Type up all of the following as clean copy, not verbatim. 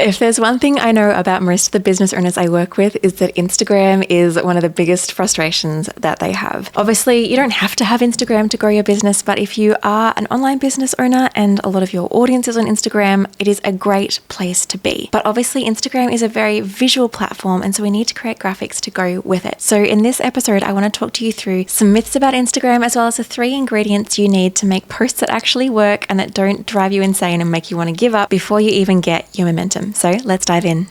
If there's one thing I know about most of the business owners I work with is that Instagram is one of the biggest frustrations that they have. Obviously, you don't have to have Instagram to grow your business, but if you are an online business owner and a lot of your audience is on Instagram, it is a great place to be. But obviously, Instagram is a very visual platform, and so we need to create graphics to go with it. So in this episode, I want to talk to you through some myths about Instagram, as well as the 3 ingredients you need to make posts that actually work and that don't drive you insane and make you want to give up before you even get your momentum. So let's dive in.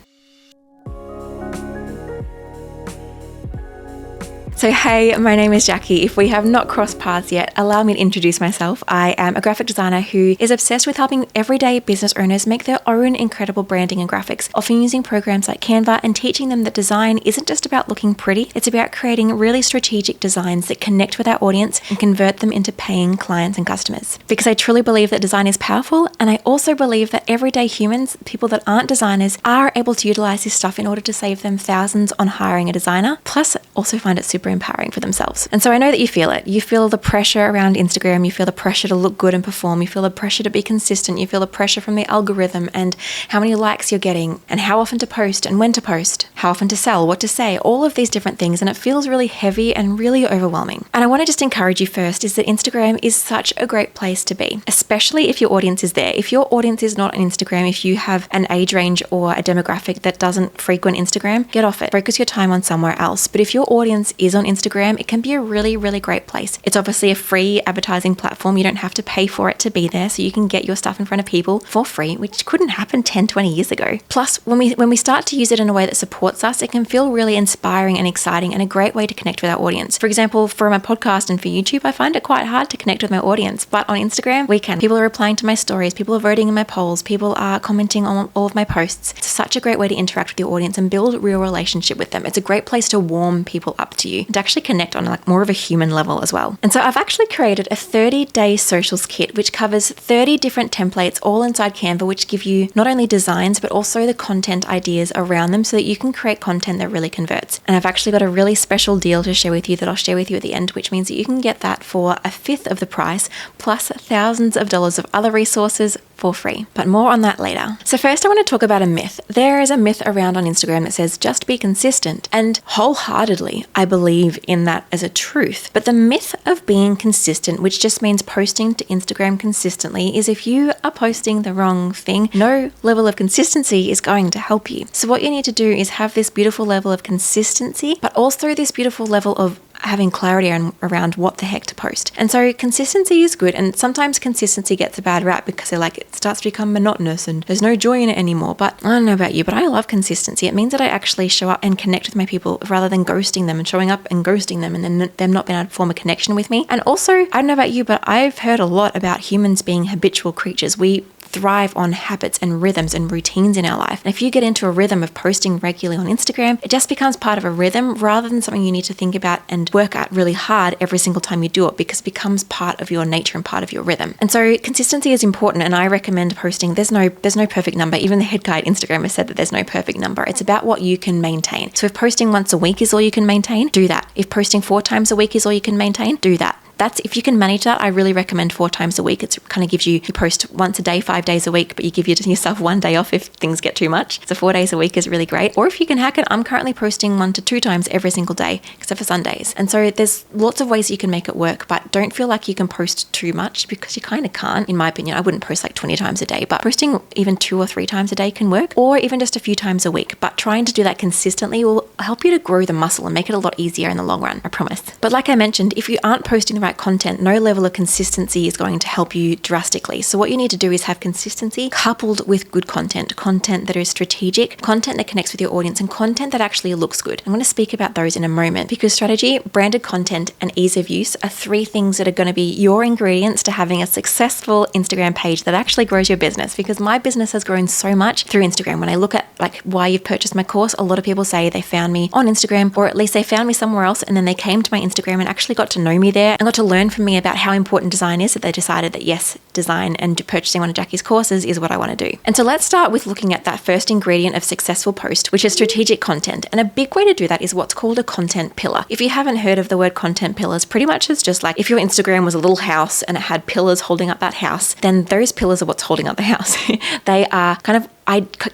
So hey, my name is Jackie. If we have not crossed paths yet, allow me to introduce myself. I am a graphic designer who is obsessed with helping everyday business owners make their own incredible branding and graphics, often using programs like Canva and teaching them that design isn't just about looking pretty, it's about creating really strategic designs that connect with our audience and convert them into paying clients and customers. Because I truly believe that design is powerful, and I also believe that everyday humans, people that aren't designers, are able to utilize this stuff in order to save them thousands on hiring a designer, plus also find it super empowering for themselves. And so I know that you feel it. You feel the pressure around Instagram. You feel the pressure to look good and perform. You feel the pressure to be consistent. You feel the pressure from the algorithm and how many likes you're getting and how often to post and when to post, how often to sell, what to say, all of these different things. And it feels really heavy and really overwhelming. And I want to just encourage you first is that Instagram is such a great place to be, especially if your audience is there. If your audience is not on Instagram, if you have an age range or a demographic that doesn't frequent Instagram, get off it. Focus your time on somewhere else. But if your audience is on Instagram, it can be a really, really great place. It's obviously a free advertising platform. You don't have to pay for it to be there, so you can get your stuff in front of people for free, which couldn't happen 10, 20 years ago. Plus, when we start to use it in a way that supports us, it can feel really inspiring and exciting and a great way to connect with our audience. For example, for my podcast and for YouTube, I find it quite hard to connect with my audience, but on Instagram, we can. People are replying to my stories, people are voting in my polls, people are commenting on all of my posts. It's such a great way to interact with your audience and build a real relationship with them. It's a great place to warm people up to you and to actually connect on like more of a human level as well. And so I've actually created a 30-day socials kit, which covers 30 different templates all inside Canva, which give you not only designs, but also the content ideas around them so that you can create content that really converts. And I've actually got a really special deal to share with you that I'll share with you at the end, which means that you can get that for a fifth of the price, plus thousands of dollars of other resources for free. But more on that later. So first I want to talk about a myth. There is a myth around on Instagram that says just be consistent, and wholeheartedly I believe in that as a truth. But the myth of being consistent, which just means posting to Instagram consistently, is if you are posting the wrong thing, no level of consistency is going to help you. So what you need to do is have this beautiful level of consistency, but also this beautiful level of having clarity around what the heck to post. And so consistency is good, and sometimes consistency gets a bad rap because they're like, it starts to become monotonous and there's no joy in it anymore. But I don't know about you, but I love consistency. It means that I actually show up and connect with my people rather than ghosting them and showing up and ghosting them and then them not being able to form a connection with me. And also, I don't know about you, but I've heard a lot about humans being habitual creatures. We thrive on habits and rhythms and routines in our life. And if you get into a rhythm of posting regularly on Instagram, it just becomes part of a rhythm rather than something you need to think about and work at really hard every single time you do it, because it becomes part of your nature and part of your rhythm. And so consistency is important, and I recommend posting. There's no perfect number. Even the head guy at Instagram has said that there's no perfect number. It's about what you can maintain. So if posting once a week is all you can maintain, do that. If posting 4 times a week is all you can maintain, do that. That's, if you can manage that, I really recommend 4 times a week. It kind of gives you post once a day, 5 days a week, but you give yourself 1 day off if things get too much. So 4 days a week is really great. Or if you can hack it, I'm currently posting 1 to 2 times every single day, except for Sundays. And so there's lots of ways you can make it work, but don't feel like you can post too much, because you kind of can't, in my opinion. I wouldn't post like 20 times a day, but posting even 2 or 3 times a day can work, or even just a few times a week. But trying to do that consistently will help you to grow the muscle and make it a lot easier in the long run, I promise. But like I mentioned, if you aren't posting the right content, no level of consistency is going to help you drastically. So what you need to do is have consistency coupled with good content that is strategic, content that connects with your audience, and content that actually looks good. I'm going to speak about those in a moment, because strategy, branded content, and ease of use are 3 things that are going to be your ingredients to having a successful Instagram page that actually grows your business. Because my business has grown so much through Instagram. When I look at like why you've purchased my course, a lot of people say they found me on Instagram, or at least they found me somewhere else, and then they came to my Instagram and actually got to know me there and got to learn from me about how important design is, that they decided that yes, design and purchasing one of Jackie's courses is what I want to do. And so let's start with looking at that first ingredient of successful post, which is strategic content. And a big way to do that is what's called a content pillar. If you haven't heard of the word content pillars, pretty much it's just like if your Instagram was a little house and it had pillars holding up that house, then those pillars are what's holding up the house. They are kind of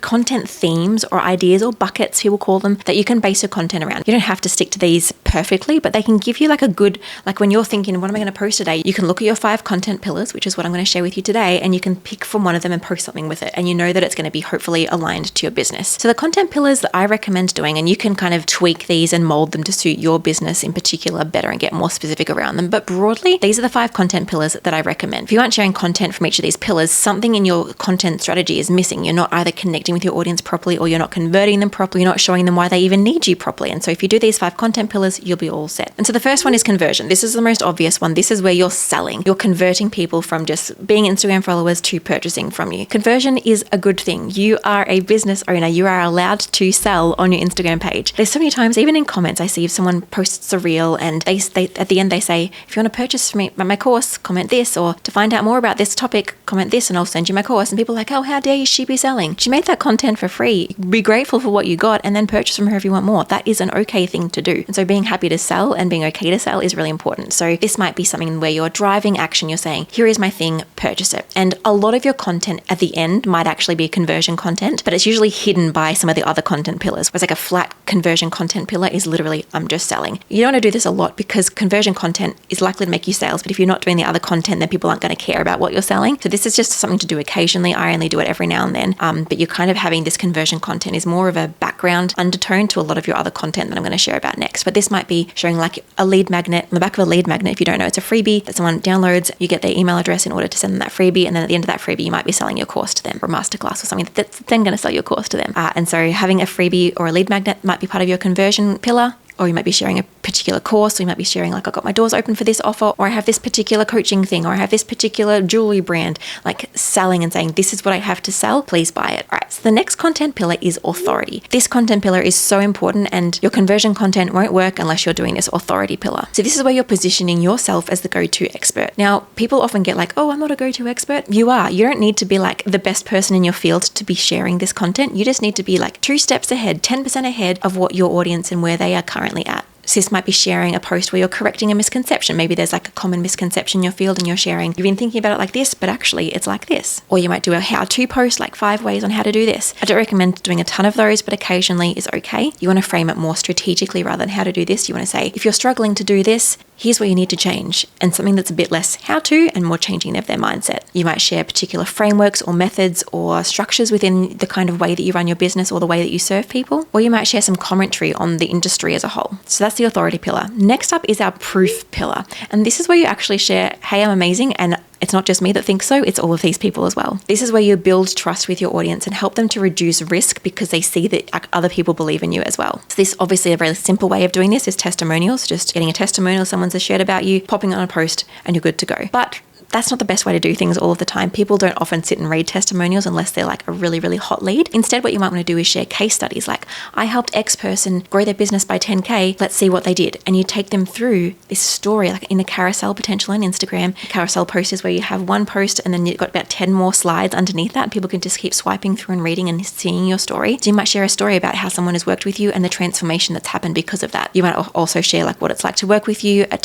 content themes or ideas or buckets, people call them, that you can base your content around. You don't have to stick to these perfectly, but they can give you like a good, like when you're thinking, what am I going to post today? You can look at your 5 content pillars, which is what I'm going to share with you today, and you can pick from one of them and post something with it. And you know that it's going to be hopefully aligned to your business. So the content pillars that I recommend doing, and you can kind of tweak these and mold them to suit your business in particular better and get more specific around them. But broadly, these are the 5 content pillars that I recommend. If you aren't sharing content from each of these pillars, something in your content strategy is missing. You're not either connecting with your audience properly, or you're not converting them properly. You're not showing them why they even need you properly. And so if you do these 5 content pillars, you'll be all set. And so the first one is conversion. This is the most obvious one. This is where you're selling. You're converting people from just being Instagram followers to purchasing from you. Conversion is a good thing. You are a business owner. You are allowed to sell on your Instagram page. There's so many times, even in comments, I see if someone posts a reel and they at the end they say, if you want to purchase from me my course, comment this, or to find out more about this topic, comment this and I'll send you my course. And people are like, oh, how dare she be selling? She made that content for free. Be grateful for what you got and then purchase from her if you want more. That is an okay thing to do. And so being happy to sell and being okay to sell is really important. So this might be something where you're driving action. You're saying, here is my thing, purchase it. And a lot of your content at the end might actually be conversion content, but it's usually hidden by some of the other content pillars. Whereas like a flat conversion content pillar is literally, I'm just selling. You don't want to do this a lot because conversion content is likely to make you sales, but if you're not doing the other content, then people aren't going to care about what you're selling. So this is just something to do occasionally. I only do it every now and then. But you're kind of having this conversion content is more of a background undertone to a lot of your other content that I'm going to share about next. But this might be showing like a lead magnet. On the back of a lead magnet, if you don't know, it's a freebie that someone downloads. You get their email address in order to send them that freebie. And then at the end of that freebie, you might be selling your course to them, or a masterclass or something that's then going to sell your course to them. And so having a freebie or a lead magnet might be part of your conversion pillar. Or you might be sharing a particular course, or you might be sharing like, I got my doors open for this offer, or I have this particular coaching thing, or I have this particular jewelry brand, like selling and saying, this is what I have to sell, please buy it. All right, so the next content pillar is authority. This content pillar is so important, and your conversion content won't work unless you're doing this authority pillar. So this is where you're positioning yourself as the go-to expert. Now, people often get like, oh, I'm not a go-to expert. You are. You don't need to be like the best person in your field to be sharing this content. You just need to be like 2 steps ahead, 10% ahead of what your audience and where they are currently at. So this might be sharing a post where you're correcting a misconception. Maybe there's like a common misconception in your field and you're sharing, you've been thinking about it like this, but actually it's like this. Or you might do a how-to post, like 5 ways on how to do this. I don't recommend doing a ton of those, but occasionally is okay. You want to frame it more strategically rather than how to do this. You want to say, if you're struggling to do this, here's what you need to change, and something that's a bit less how-to and more changing of their mindset. You might share particular frameworks or methods or structures within the kind of way that you run your business or the way that you serve people. Or you might share some commentary on the industry as a whole. So that's the authority pillar. Next up is our proof pillar. And this is where you actually share, hey, I'm amazing, and it's not just me that thinks so, it's all of these people as well. This is where you build trust with your audience and help them to reduce risk because they see that other people believe in you as well. So this obviously a very simple way of doing this is testimonials, just getting a testimonial someone's shared about you, popping on a post, and you're good to go. But that's not the best way to do things all of the time. People don't often sit and read testimonials unless they're like a really, really hot lead. Instead, what you might want to do is share case studies like, I helped X person grow their business by 10K. Let's see what they did. And you take them through this story, like in a carousel potential on Instagram. Carousel post is where you have one post and then you've got about 10 more slides underneath that. And people can just keep swiping through and reading and seeing your story. So you might share a story about how someone has worked with you and the transformation that's happened because of that. You might also share like what it's like to work with you, a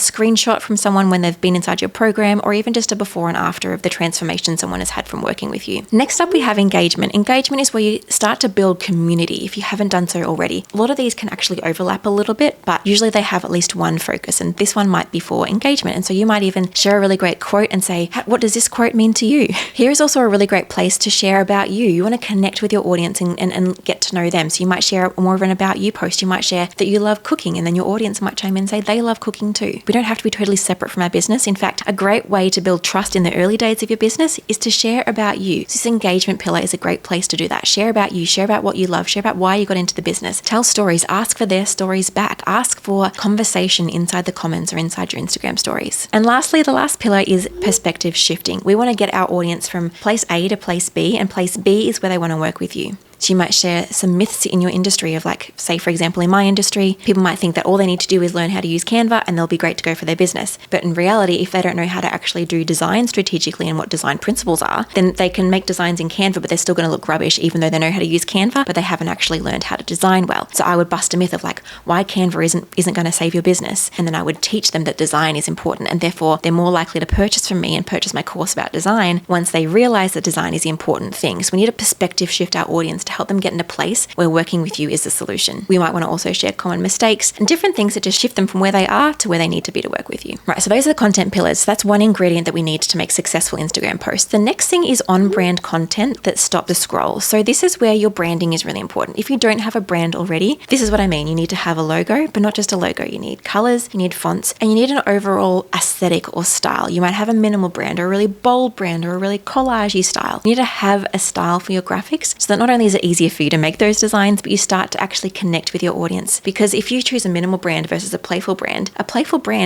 screenshot from someone when they've been inside your program, or even just a before and after of the transformation someone has had from working with you. Next up, we have engagement. Engagement is where you start to build community if you haven't done so already. A lot of these can actually overlap a little bit, but usually they have at least one focus, and this one might be for engagement. And so you might even share a really great quote and say, what does this quote mean to you? Here is also a really great place to share about you. You want to connect with your audience and get to know them. So you might share more of an about you post. You might share that you love cooking, and then your audience might chime in and say they love cooking too. We don't have to be totally separate from our business. In fact, a great way to build trust in the early days of your business is to share about you. So this engagement pillar is a great place to do that. Share about you, share about what you love, share about why you got into the business. Tell stories, ask for their stories back, ask for conversation inside the comments or inside your Instagram stories. And lastly, the last pillar is perspective shifting. We want to get our audience from place A to place B, and place B is where they want to work with you. So you might share some myths in your industry of like, say, for example, in my industry, people might think that all they need to do is learn how to use Canva and they'll be great to go for their business. But in reality, if they don't know how to actually do design strategically and what design principles are, then they can make designs in Canva, but they're still going to look rubbish even though they know how to use Canva, but they haven't actually learned how to design well. So I would bust a myth of like why Canva isn't going to save your business. And then I would teach them that design is important, and therefore they're more likely to purchase from me and purchase my course about design once they realize that design is the important thing. So we need to perspective shift our audience to help them get in a place where working with you is the solution. We might want to also share common mistakes and different things that just shift them from where they are to where they need to be to work with you. Right, so those are the content pillars. So that's one ingredient that we need to make successful Instagram posts. The next thing is on-brand content that stops the scroll. So this is where your branding is really important. If you don't have a brand already, this is what I mean. You need to have a logo, but not just a logo. You need colors, you need fonts, and you need an overall aesthetic or style. You might have a minimal brand or a really bold brand or a really collagey style. You need to have a style for your graphics so that not only is it easier for you to make those designs, but you start to actually connect with your audience. Because if you choose a minimal brand versus a playful brand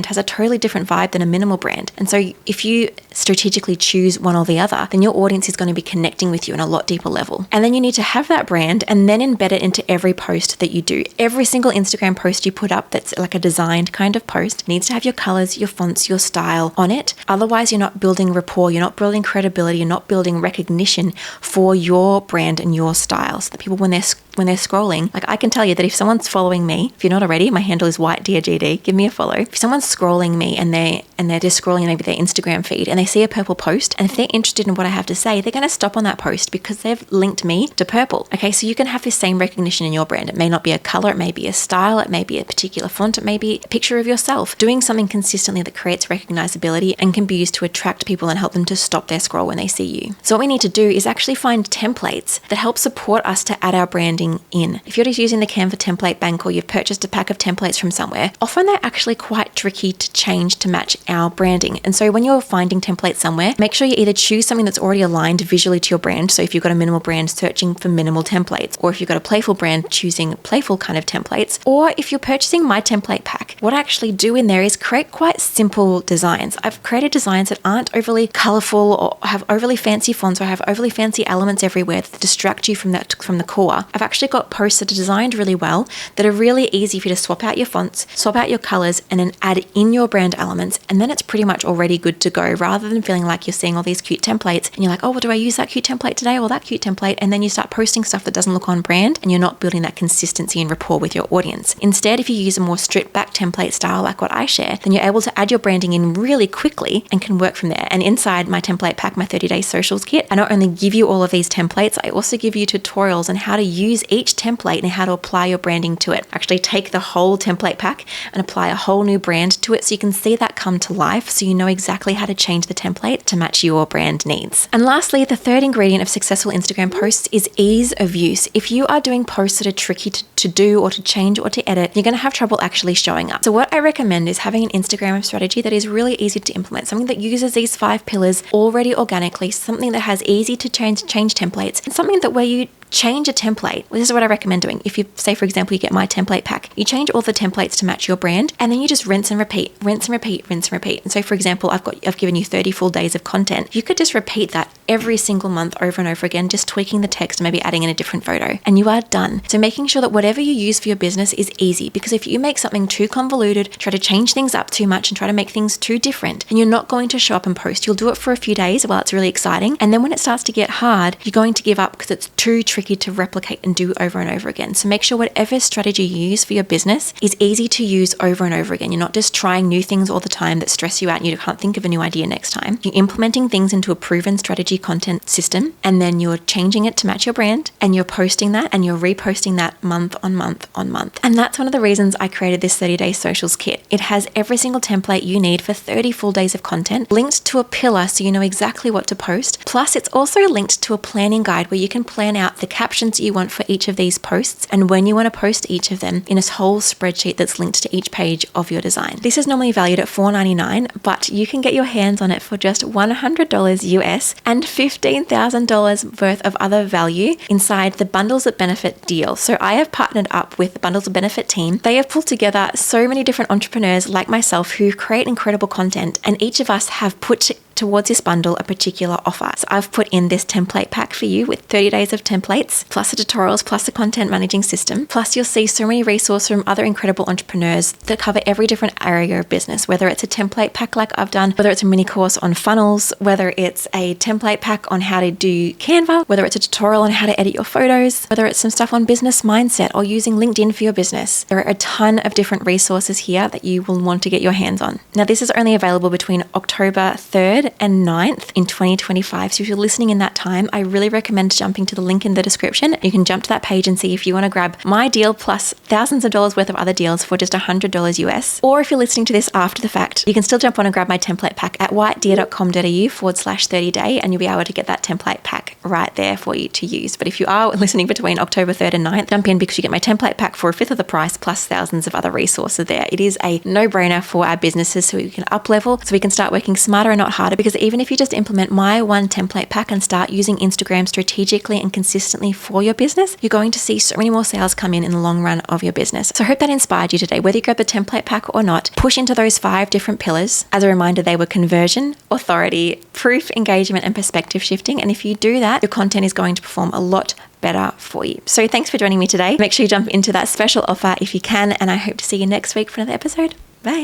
has a totally different vibe than a minimal brand. And so if you strategically choose one or the other, then your audience is going to be connecting with you on a lot deeper level. And then you need to have that brand and then embed it into every post that you do. Every single Instagram post you put up that's like a designed kind of post needs to have your colors, your fonts, your style on it. Otherwise, you're not building rapport, you're not building credibility, you're not building recognition for your brand and your style. So that people, when they're scrolling, like I can tell you that if someone's following me, if you're not already, my handle is whitedeargd, give me a follow. If someone's scrolling me and they're just scrolling maybe their Instagram feed and they see a purple post, and if they're interested in what I have to say, they're going to stop on that post because they've linked me to purple. Okay, so you can have this same recognition in your brand. It may not be a color, it may be a style, it may be a particular font, it may be a picture of yourself. Doing something consistently that creates recognizability and can be used to attract people and help them to stop their scroll when they see you. So what we need to do is actually find templates that help support us to add our branding in. If you're just using the Canva template bank or you've purchased a pack of templates from somewhere, often they're actually quite tricky to change to match our branding. And so when you're finding templates somewhere, make sure you either choose something that's already aligned visually to your brand. So if you've got a minimal brand, searching for minimal templates, or if you've got a playful brand, choosing playful kind of templates, or if you're purchasing my template pack, what I actually do in there is create quite simple designs. I've created designs that aren't overly colorful or have overly fancy fonts or have overly fancy elements everywhere that distract you from the core. I've actually got posts that are designed really well that are really easy for you to swap out your fonts, swap out your colors, and then add in your brand elements, and then it's pretty much already good to go, rather than feeling like you're seeing all these cute templates and you're like, oh, well, do I use that cute template today or that cute template? And then you start posting stuff that doesn't look on brand and you're not building that consistency and rapport with your audience. Instead, if you use a more stripped back template style like what I share, then you're able to add your branding in really quickly and can work from there. And inside my template pack, my 30-day socials kit, I not only give you all of these templates, I also give you tutorials on how to use each template and how to apply your branding to it. Actually take the whole template pack and apply a whole new brand to it so you can see that come to life, so you know exactly how to change the template to match your brand needs. And lastly, the third ingredient of successful Instagram posts is ease of use. If you are doing posts that are tricky to do or to change or to edit, you're going to have trouble actually showing up. So what I recommend is having an Instagram strategy that is really easy to implement, something that uses these 5 pillars already organically, something that has easy to change templates, and something that where you change a template. Well, this is what I recommend doing. If you say, for example, you get my template pack, you change all the templates to match your brand, and then you just rinse and repeat, rinse and repeat, rinse and repeat. And so, for example, I've given you 30 full days of content. You could just repeat that every single month over and over again, just tweaking the text and maybe adding in a different photo, and you are done. So making sure that whatever you use for your business is easy, because if you make something too convoluted, try to change things up too much and try to make things too different, and you're not going to show up and post. You'll do it for a few days while it's really exciting, and then when it starts to get hard, you're going to give up because it's too tricky to replicate and do over and over again. So make sure whatever strategy you use for your business is easy to use over and over again. You're not just trying new things all the time that stress you out and you can't think of a new idea next time. You're implementing things into a proven strategy content system, and then you're changing it to match your brand, and you're posting that and you're reposting that month on month on month. And that's one of the reasons I created this 30-day socials kit. It has every single template you need for 30 full days of content linked to a pillar so you know exactly what to post. Plus, it's also linked to a planning guide where you can plan out the captions you want for each of these posts and when you want to post each of them in a whole spreadsheet that's linked to each page of your design. This is normally valued at $4.99, but you can get your hands on it for just $100 US and $15,000 worth of other value inside the Bundles of Benefit deal. So I have partnered up with the Bundles of Benefit team. They have pulled together so many different entrepreneurs like myself who create incredible content, and each of us have put towards this bundle a particular offer. So I've put in this template pack for you with 30 days of templates, plus the tutorials, plus the content managing system. Plus you'll see so many resources from other incredible entrepreneurs that cover every different area of business, whether it's a template pack like I've done, whether it's a mini course on funnels, whether it's a template pack on how to do Canva, whether it's a tutorial on how to edit your photos, whether it's some stuff on business mindset or using LinkedIn for your business. There are a ton of different resources here that you will want to get your hands on. Now, this is only available between October 3rd and 9th in 2025. So if you're listening in that time, I really recommend jumping to the link in the description. You can jump to that page and see if you want to grab my deal plus thousands of dollars worth of other deals for just $100 US. Or if you're listening to this after the fact, you can still jump on and grab my template pack at whitedeer.com.au/30day, and you'll be able to get that template pack right there for you to use. But if you are listening between October 3rd and 9th, jump in because you get my template pack for a fifth of the price plus thousands of other resources there. It is a no-brainer for our businesses so we can up level, so we can start working smarter and not harder, because even if you just implement my one template pack and start using Instagram strategically and consistently for your business, you're going to see so many more sales come in the long run of your business. So I hope that inspired you today. Whether you grab the template pack or not, push into those 5 different pillars. As a reminder, they were conversion, authority, proof, engagement, and perspective shifting. And if you do that, your content is going to perform a lot better for you. So thanks for joining me today. Make sure you jump into that special offer if you can, and I hope to see you next week for another episode. Bye.